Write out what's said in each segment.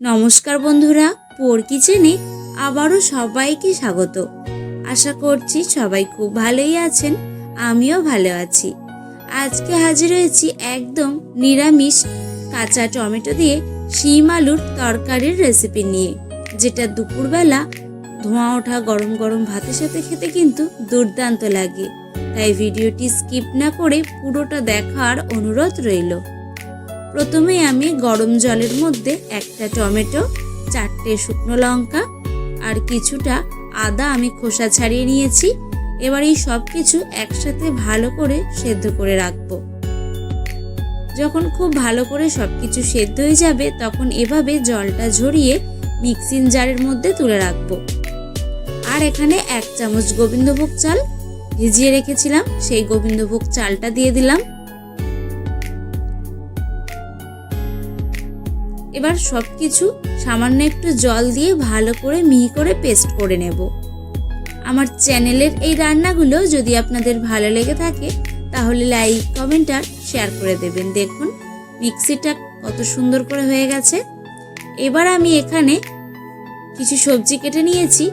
নমস্কার বন্ধুরা, পোর কিচেনে আবারও সবাইকে স্বাগত। আশা করছি সবাই খুব ভালোই আছেন, আমিও ভালো আছি। আজকে হাজির হয়েছি একদম নিরামিষ কাঁচা টমেটো দিয়ে শিম আলুর তরকারির রেসিপি নিয়ে, যেটা দুপুরবেলা ধোঁয়া ওঠা গরম গরম ভাতের সাথে খেতে কিন্তু দুর্দান্ত লাগে। তাই ভিডিওটি স্কিপ না করে পুরোটা দেখার অনুরোধ রইল। প্রথমে আমি গরম জলের মধ্যে একটা টমেটো, 4টে শুকনো লঙ্কা আর কিছুটা আদা আমি খোসা ছাড়িয়ে নিয়েছি। এবার এই সব কিছু একসাথে ভালো করে সেদ্ধ করে রাখবো। যখন খুব ভালো করে সব কিছু সেদ্ধ হয়ে যাবে তখন এভাবে জলটা ঝরিয়ে মিক্সিং জারের মধ্যে তুলে রাখবো। আর এখানে 1 চামচ গোবিন্দভোগ চাল ভিজিয়ে রেখেছিলাম, সেই গোবিন্দভোগ চালটা দিয়ে দিলাম। এবার সব কিছু সামান্য একটু জল দিয়ে ভালো করে মিহি করে পেস্ট করে নেব। আমার চ্যানেলের এই রান্নাগুলো যদি আপনাদের ভালো লেগে থাকে তাহলে লাইক, কমেন্ট আর শেয়ার করে দেবেন। দেখুন মিক্সিটা কত সুন্দর করে হয়ে গেছে। এবার আমি এখানে কিছু সবজি কেটে নিয়েছি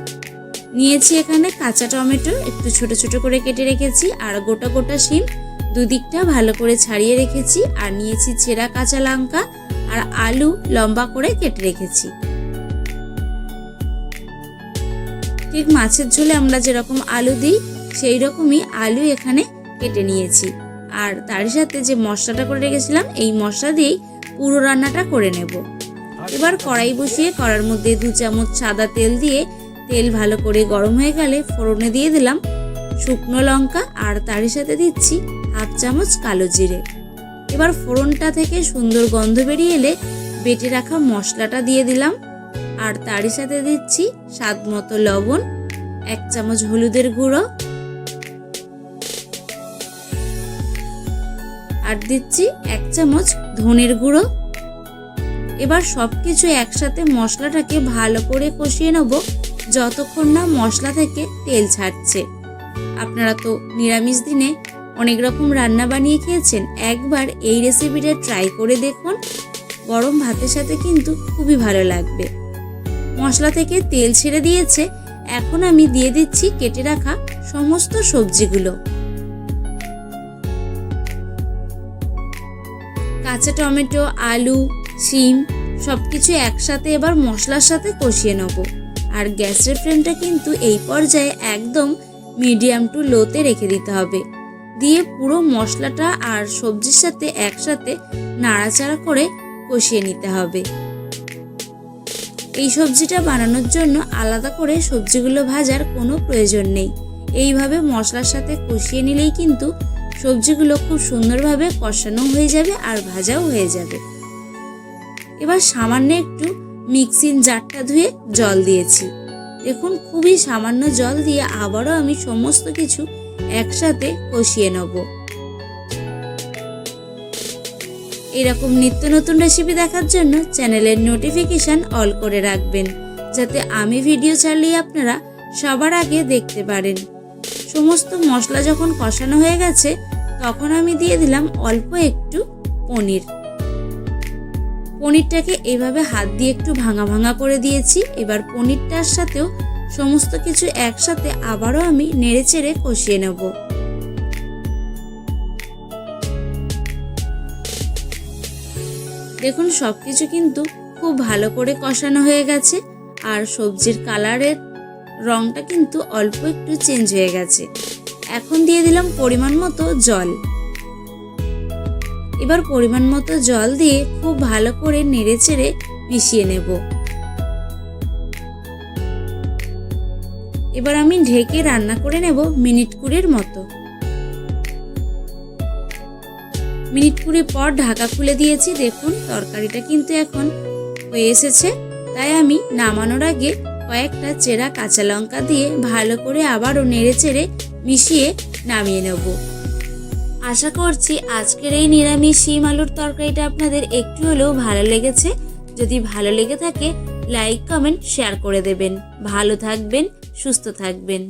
এখানে কাঁচা টমেটো একটু ছোট ছোট করে কেটে রেখেছি, আর গোটা গোটা শিম দুদিকটা ভালো করে ছাড়িয়ে রেখেছি, আর নিয়েছি ছেঁড়া কাঁচা লঙ্কা আর আলু লম্বা করে কেটে রেখেছি। ঠিক মাছের ঝোলে আমরা যেরকম আলু দিই সেই রকমই আলু এখানে কেটে নিয়েছি। আর তার সাথে যে মশলাটা করে রেখেছিলাম এই মশলা দিয়েই পুরো রান্নাটা করে নেব। এবার কড়াই বসিয়ে কড়ার মধ্যে 2 চামচ সাদা তেল দিয়ে তেল ভালো করে গরম হয়ে গেলে ফোড়নে দিয়ে দিলাম শুকনো লঙ্কা, আর তার সাথে দিচ্ছি 1/2 চামচ কালো জিরে। এবার ফোড়নটা থেকে সুন্দর গন্ধ বেরিয়ে এলে বেটে রাখা মশলাটা দিয়ে দিলাম, আর তারই সাথে দিচ্ছি স্বাদ মতো লবণ, 1 চামচ হলুদের গুঁড়ো, আর দিচ্ছি 1 চামচ ধনের গুঁড়ো। এবার সবকিছু একসাথে মশলাটাকে ভালো করে কষিয়ে নেব যতক্ষণ না মশলা থেকে তেল ছাড়ছে। আপনারা তো নিরামিষ দিনে অনেক রকম রান্না বানিয়ে খেয়েছেন, একবার এই রেসিপিটা ট্রাই করে দেখুন। গরম ভাতের সাথে কিন্তু খুবই ভালো লাগবে। মশলা থেকে তেল ছেড়ে দিয়েছে, এখন আমি দিয়ে দিচ্ছি কেটে রাখা সমস্ত সবজিগুলো। কাঁচা টমেটো, আলু, শিম সবকিছু একসাথে এবার মশলার সাথে কষিয়ে নেব। আর গ্যাসের ফ্লেমটা কিন্তু এই পর্যায়ে একদম মিডিয়াম টু লোতে রেখে দিতে হবে। দিয়ে পুরো মশলাটা আর সবজির সাথে একসাথে নাড়াচাড়া করে কষিয়ে নিতে হবে। এই সবজিটা বানানোর জন্য আলাদা করে সবজিগুলো ভাজার কোনো প্রয়োজন নেই। এইভাবে মশলার সাথে কষিয়ে নিলেই কিন্তু সবজিগুলো খুব সুন্দরভাবে কষানো হয়ে যাবে আর ভাজাও হয়ে যাবে। এবার সামান্য একটু মিক্সিং জারটা ধুয়ে জল দিয়েছি। দেখুন খুবই সামান্য জল দিয়ে আবারও আমি সমস্ত কিছু একসাথে কষিয়ে নেব। এরকম নিত্য নতুন রেসিপি দেখার জন্য চ্যানেলের নোটিফিকেশন অল করে রাখবেন, যাতে আমি ভিডিও ছাড়লে আপনারা সবার আগে দেখতে পারেন। সমস্ত মশলা যখন কষানো হয়ে গেছে তখন আমি দিয়ে দিলাম অল্প একটু পনিরটাকে এভাবে হাত দিয়ে একটু ভাঙা ভাঙা করে দিয়েছি। এবার পনিরটার সাথেও সমস্ত কিছু একসাথে আবারও আমি নেড়েচেড়ে কষিয়ে নেব। দেখুন সবকিছু কিন্তু খুব ভালো করে কষানো হয়ে গেছে, আর সবজির কালারের রংটা কিন্তু অল্প একটু চেঞ্জ হয়ে গেছে। এখন দিয়ে দিলাম পরিমাণ মতো জল। এবার পরিমাণ মতো জল দিয়ে খুব ভালো করে নেড়েচেড়ে মিশিয়ে নেব। এবার আমি ঢেকে রান্না করে নেব মিনিট 20 মতো। মিনিট 20 পর ঢাকা খুলে দিয়েছি। দেখুন তরকারিটা কিন্তু এখন হয়ে এসেছে। তাই আমি নামানোর আগে কয়েকটা চেরা কাঁচা লঙ্কা দিয়ে ভালো করে আবারও নেড়েচেড়ে মিশিয়ে নামিয়ে নেব। আশা করছি আজকের এই নিরামিষ শিম আলুর তরকারিটা আপনাদের একটু হলেও ভালো লেগেছে। যদি ভালো লেগে থাকে লাইক, কমেন্ট, শেয়ার করে দেবেন। ভালো থাকবেন, সুস্থ থাকবেন।